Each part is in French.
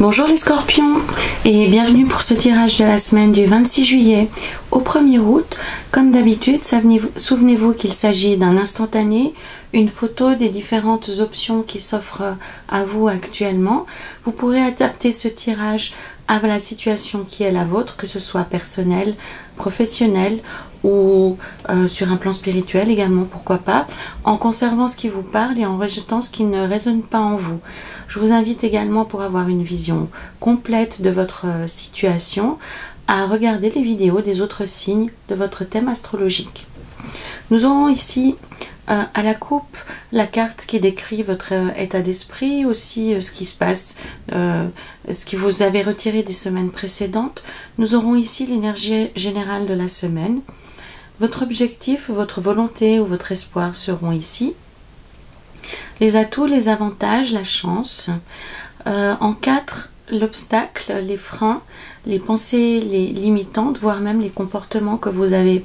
Bonjour les scorpions et bienvenue pour ce tirage de la semaine du 26 juillet au 1er août. Comme d'habitude, souvenez-vous qu'il s'agit d'un instantané, une photo des différentes options qui s'offrent à vous actuellement. Vous pourrez adapter ce tirage à la situation qui est la vôtre, que ce soit personnel, professionnel ou sur un plan spirituel également, pourquoi pas, en conservant ce qui vous parle et en rejetant ce qui ne résonne pas en vous. Je vous invite également, pour avoir une vision complète de votre situation, à regarder les vidéos des autres signes de votre thème astrologique. Nous aurons ici à la coupe la carte qui décrit votre état d'esprit, aussi ce qui se passe, ce que vous avez retiré des semaines précédentes. Nous aurons ici l'énergie générale de la semaine. Votre objectif, votre volonté ou votre espoir seront ici. Les atouts, les avantages, la chance. En 4, l'obstacle, les freins, les pensées les limitantes, voire même les comportements que vous avez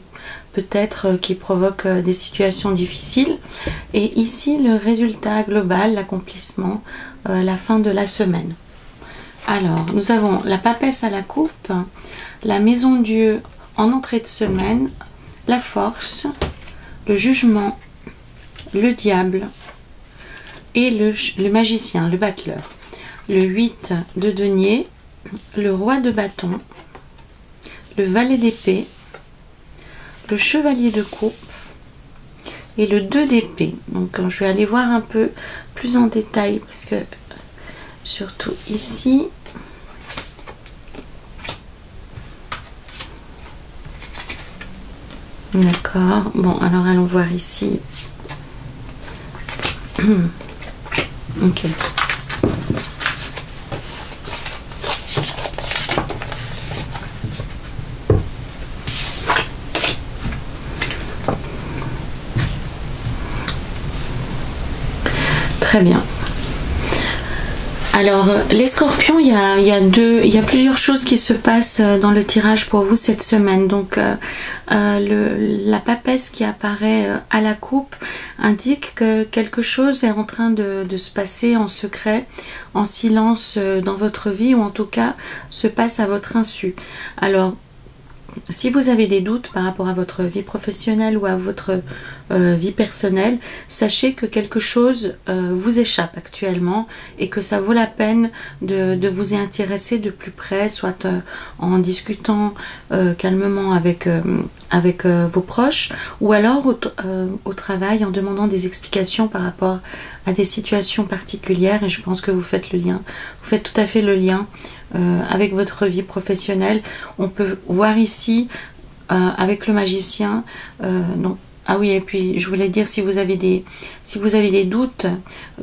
peut-être qui provoquent des situations difficiles. Et ici, le résultat global, l'accomplissement, la fin de la semaine. Alors, nous avons la papesse à la coupe, la maison Dieu en entrée de semaine, la force, le jugement, le diable et le magicien, le battleur. Le 8 de denier, le roi de bâton, le valet d'épée, le chevalier de coupe et le 2 d'épée. Donc je vais aller voir un peu plus en détail parce que surtout ici, d'accord, bon alors allons voir ici. Ok. Très bien. Alors, les scorpions, il y a plusieurs choses qui se passent dans le tirage pour vous cette semaine. Donc, la papesse qui apparaît à la coupe indique que quelque chose est en train de se passer en secret, en silence dans votre vie, ou en tout cas se passe à votre insu. Alors, si vous avez des doutes par rapport à votre vie professionnelle ou à votre vie personnelle, sachez que quelque chose vous échappe actuellement et que ça vaut la peine de vous y intéresser de plus près, soit en discutant calmement avec vos proches, ou alors au travail en demandant des explications par rapport à des situations particulières. Et je pense que vous faites le lien, vous faites tout à fait le lien avec votre vie professionnelle. On peut voir ici avec le magicien, donc, ah oui, et puis je voulais dire, si vous avez des doutes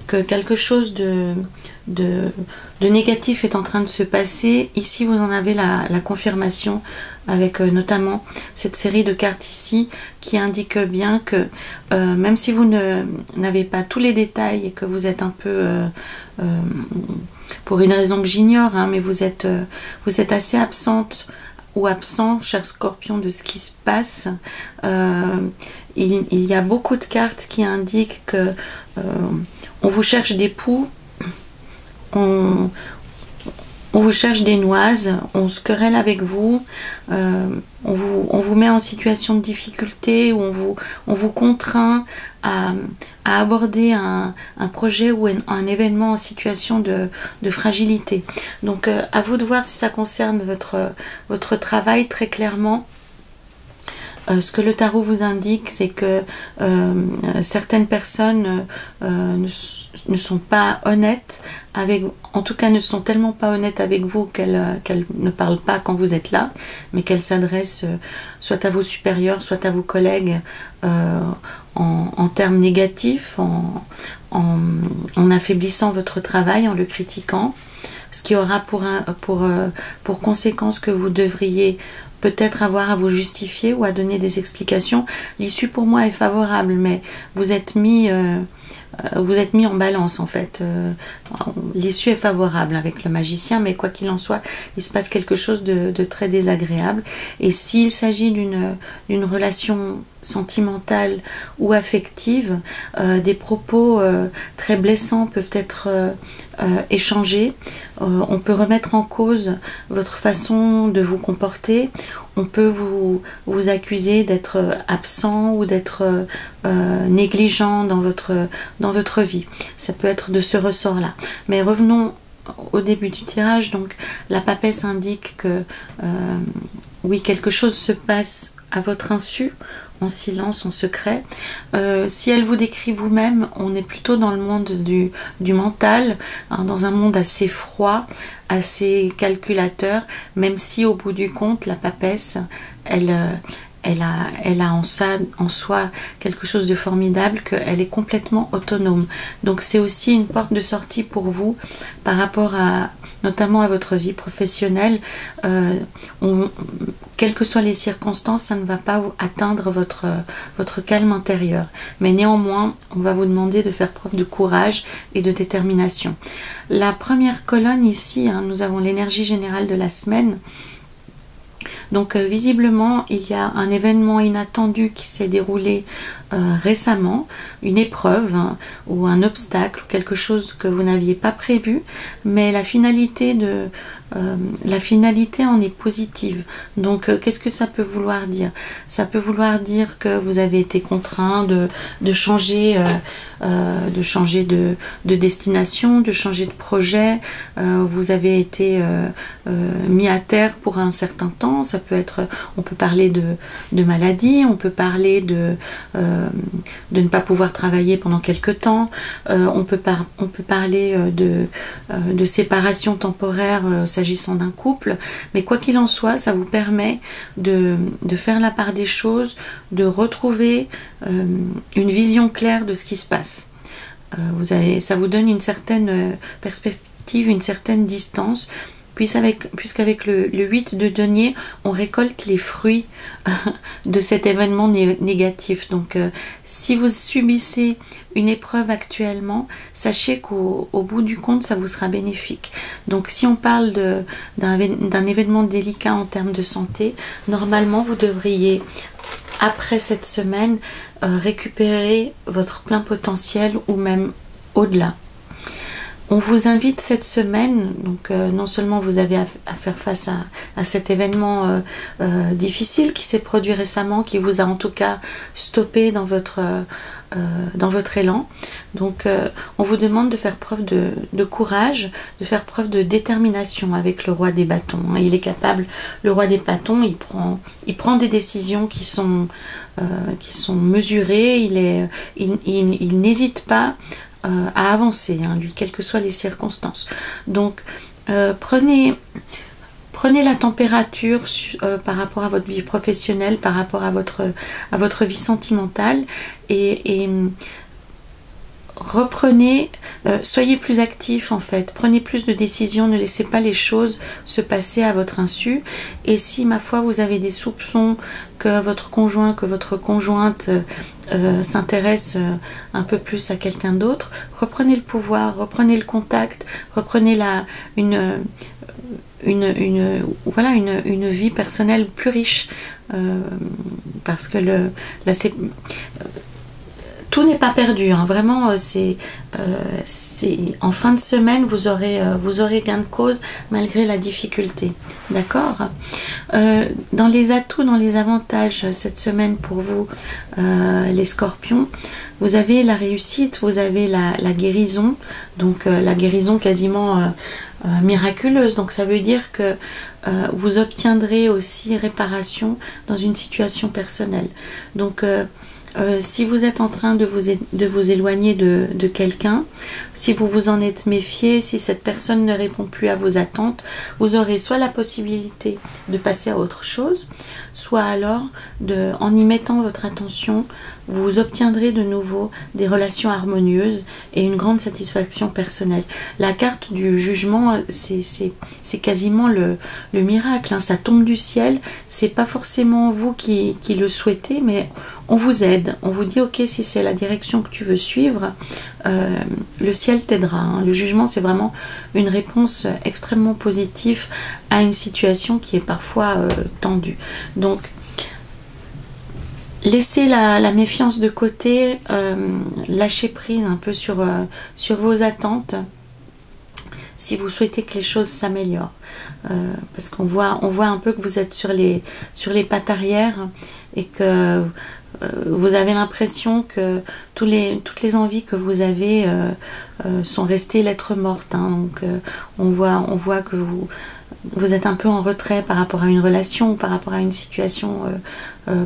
que quelque chose de négatif est en train de se passer, ici vous en avez la confirmation avec notamment cette série de cartes ici qui indique bien que même si vous n'avez pas tous les détails et que vous êtes un peu pour une raison que j'ignore, hein, mais vous êtes assez absente ou absent, cher Scorpion, de ce qui se passe. Il y a beaucoup de cartes qui indiquent que on vous cherche des poux, on vous cherche des noises, on se querelle avec vous, on vous met en situation de difficulté, ou on vous contraint à aborder un projet ou un événement en situation de fragilité. Donc à vous de voir si ça concerne votre travail. Très clairement, ce que le tarot vous indique, c'est que certaines personnes ne sont pas honnêtes avec vous, en tout cas ne sont tellement pas honnêtes avec vous qu'elles ne parlent pas quand vous êtes là, mais qu'elles s'adressent soit à vos supérieurs, soit à vos collègues en termes négatifs, en affaiblissant votre travail, en le critiquant, ce qui aura pour conséquence que vous devriez peut-être avoir à vous justifier ou à donner des explications. L'issue pour moi est favorable, mais vous êtes mis vous êtes mis en balance en fait. L'issue est favorable avec le magicien, mais quoi qu'il en soit, il se passe quelque chose de très désagréable. Et s'il s'agit d'une relation sentimentale ou affective, des propos très blessants peuvent être échangés. On peut remettre en cause votre façon de vous comporter. On peut vous accuser d'être absent ou d'être négligent dans votre vie. Ça peut être de ce ressort-là. Mais revenons au début du tirage. Donc la papesse indique que oui, quelque chose se passe à votre insu, en silence, en secret. Si elle vous décrit vous-même, on est plutôt dans le monde du mental, hein, dans un monde assez froid, assez calculateur, même si au bout du compte, la papesse, elle a en soi quelque chose de formidable, qu'elle est complètement autonome. Donc c'est aussi une porte de sortie pour vous par rapport notamment à votre vie professionnelle. Quelles que soient les circonstances, ça ne va pas atteindre votre calme intérieur. Mais néanmoins, on va vous demander de faire preuve de courage et de détermination. La première colonne ici, hein, nous avons l'énergie générale de la semaine. Donc visiblement, il y a un événement inattendu qui s'est déroulé récemment, une épreuve, hein, ou un obstacle, ou quelque chose que vous n'aviez pas prévu, mais la finalité en est positive. Donc qu'est-ce que ça peut vouloir dire? Ça peut vouloir dire que vous avez été contraint de changer de destination, de changer de projet, vous avez été mis à terre pour un certain temps. Ça peut être, on peut parler de maladie, on peut parler de ne pas pouvoir travailler pendant quelque temps, on peut parler de séparation temporaire s'agissant d'un couple, mais quoi qu'il en soit, ça vous permet de faire la part des choses, de retrouver une vision claire de ce qui se passe. Ça vous donne une certaine perspective, une certaine distance, puisqu'avec le 8 de denier, on récolte les fruits de cet événement négatif. Donc si vous subissez une épreuve actuellement, sachez qu'au bout du compte, ça vous sera bénéfique. Donc si on parle d'un événement délicat en termes de santé, normalement vous devriez, après cette semaine, récupérer votre plein potentiel ou même au-delà. On vous invite cette semaine, donc non seulement vous avez à faire face à cet événement difficile qui s'est produit récemment, qui vous a en tout cas stoppé dans votre élan. Donc on vous demande de faire preuve de courage, de faire preuve de détermination avec le roi des bâtons. Il est capable, le roi des bâtons, il prend des décisions qui sont mesurées, il n'hésite pas à avancer, hein, lui, quelles que soient les circonstances. Donc prenez la température par rapport à votre vie professionnelle, par rapport à votre vie sentimentale, et reprenez, soyez plus actif en fait, prenez plus de décisions, ne laissez pas les choses se passer à votre insu. Et si, ma foi, vous avez des soupçons que votre conjoint, que votre conjointe s'intéresse un peu plus à quelqu'un d'autre, reprenez le pouvoir, reprenez le contact, reprenez une vie personnelle plus riche, parce que tout n'est pas perdu, hein. Vraiment, en fin de semaine, vous aurez gain de cause malgré la difficulté. D'accord? Dans les atouts, dans les avantages cette semaine pour vous, les scorpions, vous avez la réussite, vous avez la guérison, donc la guérison quasiment miraculeuse. Donc ça veut dire que vous obtiendrez aussi réparation dans une situation personnelle. Donc si vous êtes en train de vous éloigner de quelqu'un, si vous vous en êtes méfié, si cette personne ne répond plus à vos attentes, vous aurez soit la possibilité de passer à autre chose, soit alors, en y mettant votre attention, vous obtiendrez de nouveau des relations harmonieuses et une grande satisfaction personnelle. La carte du jugement, c'est quasiment le miracle, hein. Ça tombe du ciel, c'est pas forcément vous qui le souhaitez, mais on vous aide, on vous dit ok, si c'est la direction que tu veux suivre, le ciel t'aidera, hein. Le jugement, c'est vraiment une réponse extrêmement positive à une situation qui est parfois tendue. Donc laissez la méfiance de côté, lâchez prise un peu sur vos attentes si vous souhaitez que les choses s'améliorent. Parce qu'on voit un peu que vous êtes sur les pattes arrière et que vous avez l'impression que toutes les envies que vous avez sont restées lettres mortes, hein. Donc on voit que vous êtes un peu en retrait par rapport à une relation, par rapport à une situation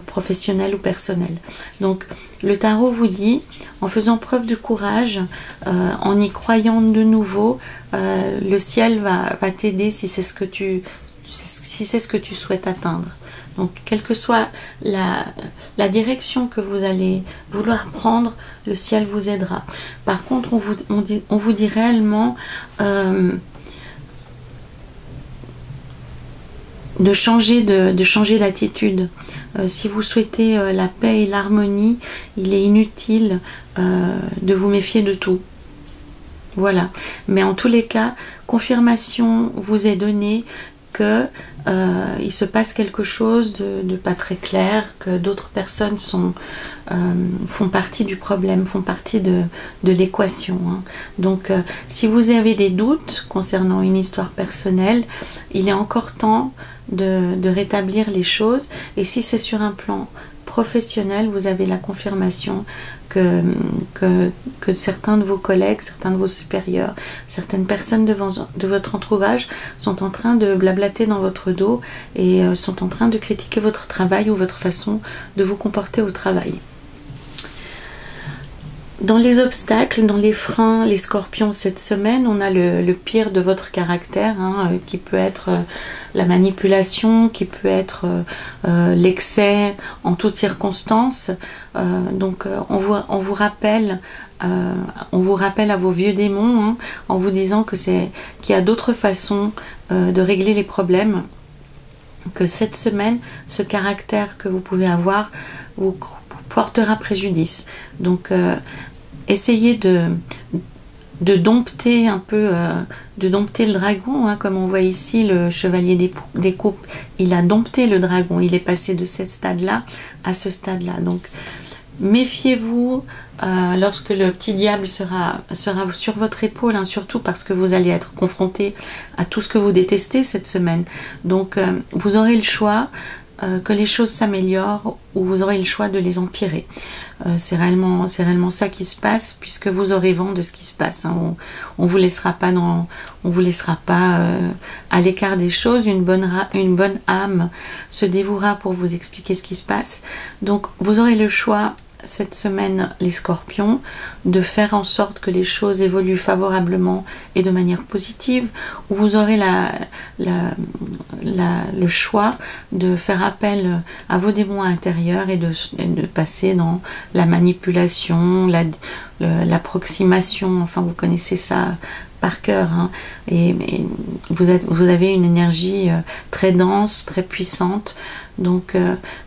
professionnelle ou personnelle. Donc le tarot vous dit, en faisant preuve de courage, en y croyant de nouveau, le ciel va t'aider si c'est ce que tu souhaites atteindre. Donc quelle que soit la direction que vous allez vouloir prendre, le ciel vous aidera. Par contre, on vous dit réellement de changer d'attitude. Si vous souhaitez la paix et l'harmonie, il est inutile de vous méfier de tout. Voilà. Mais en tous les cas, confirmation vous est donnée que il se passe quelque chose de pas très clair, que d'autres personnes font partie du problème, font partie de l'équation, hein. Donc si vous avez des doutes concernant une histoire personnelle, il est encore temps de rétablir les choses, et si c'est sur un plan professionnel, vous avez la confirmation que certains de vos collègues, certains de vos supérieurs, certaines personnes de votre entourage sont en train de blablater dans votre dos et sont en train de critiquer votre travail ou votre façon de vous comporter au travail. Dans les obstacles, dans les freins, les scorpions, cette semaine, on a le pire de votre caractère, hein, qui peut être la manipulation, qui peut être l'excès en toutes circonstances. Donc on vous rappelle à vos vieux démons, hein, en vous disant qu'il y a d'autres façons de régler les problèmes, que cette semaine, ce caractère que vous pouvez avoir vous portera préjudice. Donc essayez de dompter un peu, de dompter le dragon, hein, comme on voit ici le chevalier des coupes, il a dompté le dragon, il est passé de ce stade-là à ce stade-là. Donc méfiez-vous lorsque le petit diable sera sur votre épaule, hein, surtout parce que vous allez être confronté à tout ce que vous détestez cette semaine. Donc vous aurez le choix que les choses s'améliorent, ou vous aurez le choix de les empirer. C'est réellement ça qui se passe, puisque vous aurez vent de ce qui se passe, hein. On vous laissera pas à l'écart des choses. Une bonne âme se dévouera pour vous expliquer ce qui se passe. Donc vous aurez le choix cette semaine, les scorpions, de faire en sorte que les choses évoluent favorablement et de manière positive, ou vous aurez le choix de faire appel à vos démons intérieurs et de passer dans la manipulation, l'approximation, enfin vous connaissez ça par cœur, hein. Et vous avez une énergie très dense, très puissante. Donc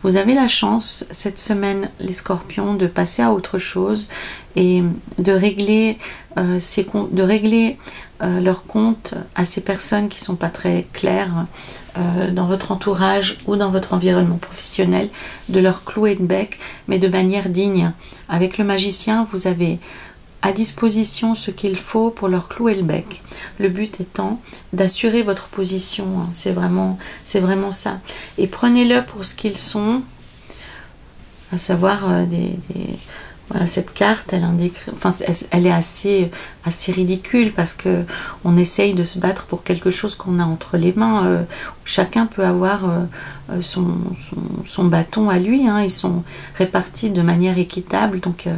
vous avez la chance cette semaine, les scorpions, de passer à autre chose et de régler leur compte à ces personnes qui ne sont pas très claires dans votre entourage ou dans votre environnement professionnel, de leur clouer le bec, mais de manière digne. Avec le magicien, vous avez à disposition ce qu'il faut pour leur clouer le bec. Le but étant d'assurer votre position, hein. C'est vraiment ça. Et prenez-le pour ce qu'ils sont, à savoir voilà, cette carte, elle indique, enfin, elle est assez ridicule parce que on essaye de se battre pour quelque chose qu'on a entre les mains. Chacun peut avoir son bâton à lui, hein. Ils sont répartis de manière équitable, donc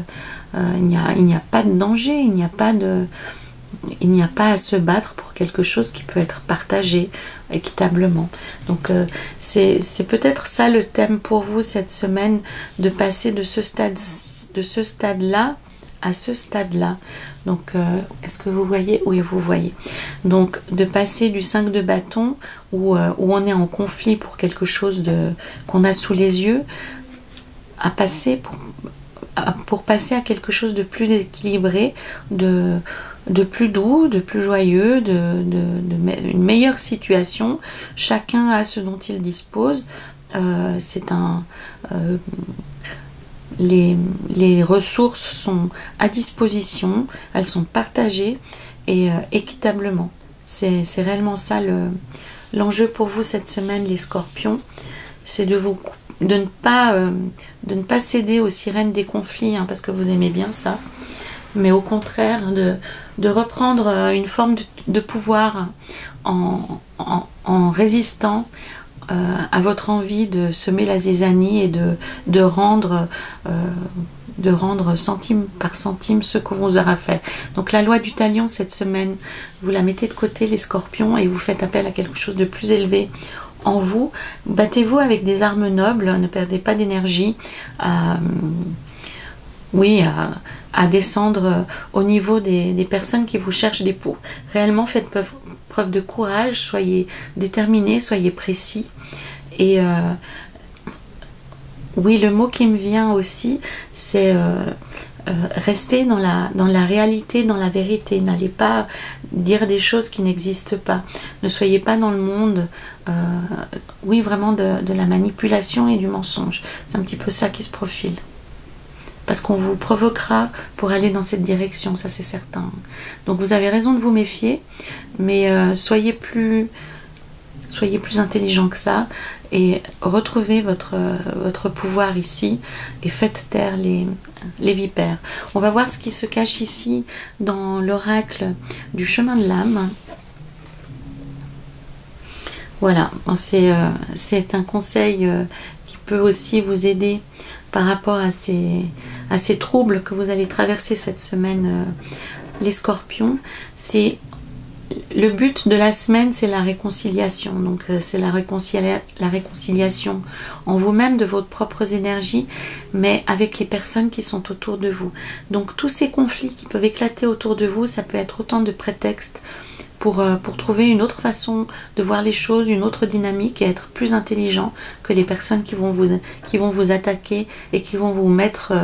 il n'y a pas de danger, il n'y a pas de il n'y a pas à se battre pour quelque chose qui peut être partagé équitablement. Donc c'est peut-être ça le thème pour vous cette semaine, de passer de ce stade-là à ce stade-là. Donc est-ce que vous voyez? Oui, vous voyez. Donc de passer du 5 de bâton où on est en conflit pour quelque chose qu'on a sous les yeux, à passer pour passer à quelque chose de plus équilibré, de plus doux, de plus joyeux, une meilleure situation. Chacun a ce dont il dispose. Les ressources sont à disposition, elles sont partagées et équitablement. C'est réellement ça l'enjeu pour vous cette semaine, les scorpions. C'est de ne pas céder aux sirènes des conflits, parce que vous aimez bien ça, mais au contraire de reprendre une forme de pouvoir en résistant à votre envie de semer la zizanie et de rendre centime par centime ce qu'on vous aura fait. Donc la loi du talion cette semaine, vous la mettez de côté, les scorpions, et vous faites appel à quelque chose de plus élevé en vous. Battez-vous avec des armes nobles, ne perdez pas d'énergie à descendre au niveau des personnes qui vous cherchent des poux. Réellement, faites preuve de courage, soyez déterminés, soyez précis. Et oui, le mot qui me vient aussi, c'est rester dans la réalité, dans la vérité. N'allez pas dire des choses qui n'existent pas. Ne soyez pas dans le monde, vraiment de la manipulation et du mensonge. C'est un petit peu ça qui se profile. Parce qu'on vous provoquera pour aller dans cette direction, ça c'est certain. Donc vous avez raison de vous méfier, mais soyez plus intelligent que ça et retrouvez votre pouvoir ici et faites taire les vipères. On va voir ce qui se cache ici dans l'oracle du chemin de l'âme. Voilà, c'est un conseil qui peut aussi vous aider par rapport à ces troubles que vous allez traverser cette semaine, les scorpions. Le but de la semaine, c'est la réconciliation. Donc c'est la réconciliation en vous-même, de vos propres énergies, mais avec les personnes qui sont autour de vous. Donc tous ces conflits qui peuvent éclater autour de vous, ça peut être autant de prétextes pour trouver une autre façon de voir les choses, une autre dynamique, et être plus intelligent que les personnes qui vont vous attaquer et qui vont vous mettre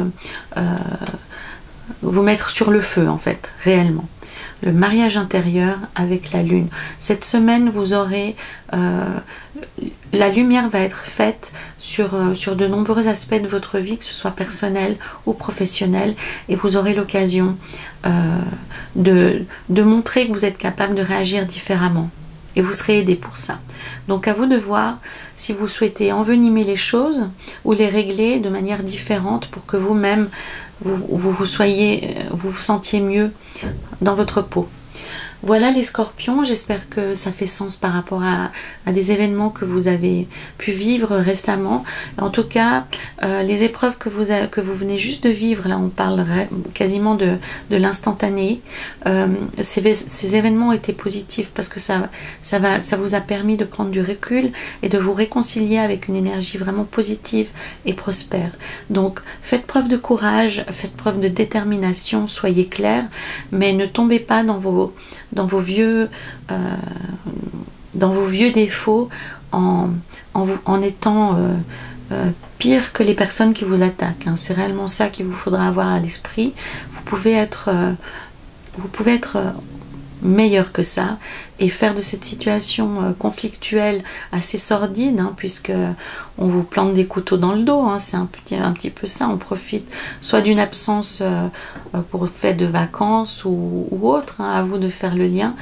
sur le feu, en fait, réellement. Le mariage intérieur avec la lune. Cette semaine, vous aurez... la lumière va être faite sur de nombreux aspects de votre vie, que ce soit personnel ou professionnel, et vous aurez l'occasion de montrer que vous êtes capable de réagir différemment. Et vous serez aidé pour ça. Donc à vous de voir si vous souhaitez envenimer les choses ou les régler de manière différente pour que vous-même vous vous sentiez mieux dans votre peau. Voilà les scorpions, j'espère que ça fait sens par rapport à des événements que vous avez pu vivre récemment. En tout cas, les épreuves que vous venez juste de vivre, là on parle quasiment de l'instantané, ces événements ont été positifs parce que ça vous a permis de prendre du recul et de vous réconcilier avec une énergie vraiment positive et prospère. Donc faites preuve de courage, faites preuve de détermination, soyez clairs, mais ne tombez pas dans vos vieux défauts en étant pire que les personnes qui vous attaquent. C'est réellement ça qu'il vous faudra avoir à l'esprit. Vous pouvez être meilleur que ça et faire de cette situation conflictuelle assez sordide, puisque on vous plante des couteaux dans le dos, c'est un petit peu ça. On profite soit d'une absence pour fait de vacances ou autre, à vous de faire le lien,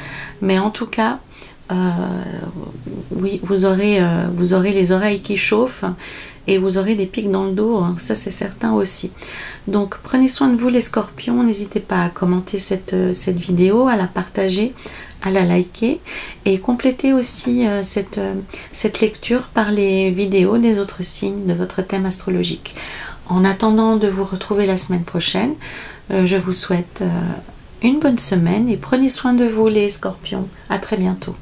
mais en tout cas oui, vous aurez les oreilles qui chauffent et vous aurez des pics dans le dos, ça c'est certain aussi. Donc prenez soin de vous les scorpions, n'hésitez pas à commenter cette vidéo, à la partager, à la liker et complétez aussi cette lecture par les vidéos des autres signes de votre thème astrologique. En attendant de vous retrouver la semaine prochaine, je vous souhaite une bonne semaine et prenez soin de vous les scorpions. À très bientôt.